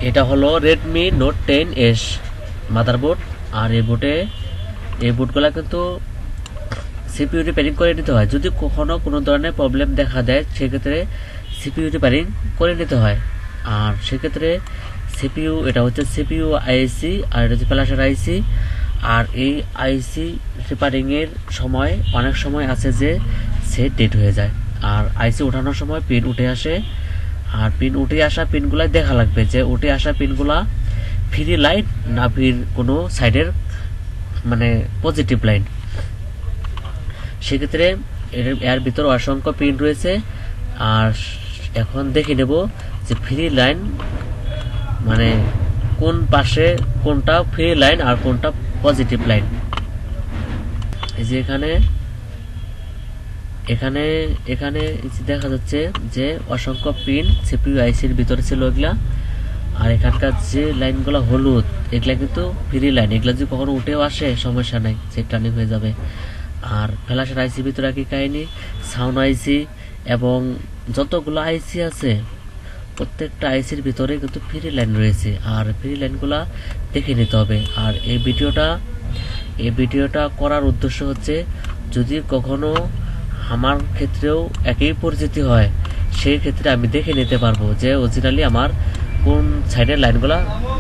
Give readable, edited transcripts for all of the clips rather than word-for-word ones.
এটা হলো Redmi Note 10s motherboard. আর এই বোর্ডগুলো কিন্তু সিপিইউ রিপেয়ারিং করে নিতে হয়। যদি কখনো কোনো ধরনের প্রবলেম দেখা দেয় সেক্ষেত্রে সিপিইউ রিপেয়ারিং করে নিতে হয়। আর সেক্ষেত্রে সিপিইউ, এটা হচ্ছে সিপিইউ আইসি আর এটা হচ্ছে ফ্ল্যাশের আইসি। আর এই আইসি রিপেয়ারিংয়ের সময় অনেক সময় আছে যে সেট ডেট হয়ে যায়। আর আইসি ওঠানোর সময় পিন উঠে আসে। আর পিন উঠে আসা পিনগুলাই দেখা লাগবে যে উঠে আসা পিনগুলা ফ্রি লাইন না ফির কোনো সাইডের মানে পজিটিভ লাইন। সেক্ষেত্রে এর ভিতর অসংখ্য পিন রয়েছে। আর এখন দেখে নেব যে ফ্রি লাইন মানে কোন পাশে কোনটা ফ্রি লাইন আর কোনটা পজিটিভ লাইন। এই যে এখানে দেখা যাচ্ছে যে অসংখ্য পিন সিপিইউ আইসির ভিতরে ছিল এগুলা। আর এখানকার যে লাইনগুলো হলুদ এগুলা কিন্তু ফ্রি লাইন, এগুলা যদি কখনো উঠেও আসে সমস্যা নাই, সেট টার্নিং হয়ে যাবে। আর ফ্ল্যাশের আইসির ভিতরে কি কাহিনী, সাউন্ড আইসি এবং যতগুলো আইসি আছে প্রত্যেকটা আইসির ভিতরে কিন্তু ফ্রি লাইন রয়েছে। আর ফ্রি লাইনগুলা দেখে নিতে হবে। আর এই ভিডিওটা করার উদ্দেশ্য হচ্ছে যদি কখনো আমার ক্ষেত্রেও একই পরিস্থিতি হয় সেই ক্ষেত্রে আমি দেখে নিতে পারবো যে অরিজিনালি আমার কোন সাইডের লাইনগুলা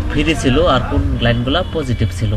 ফ্রি ছিল আর কোন লাইনগুলা পজিটিভ ছিল।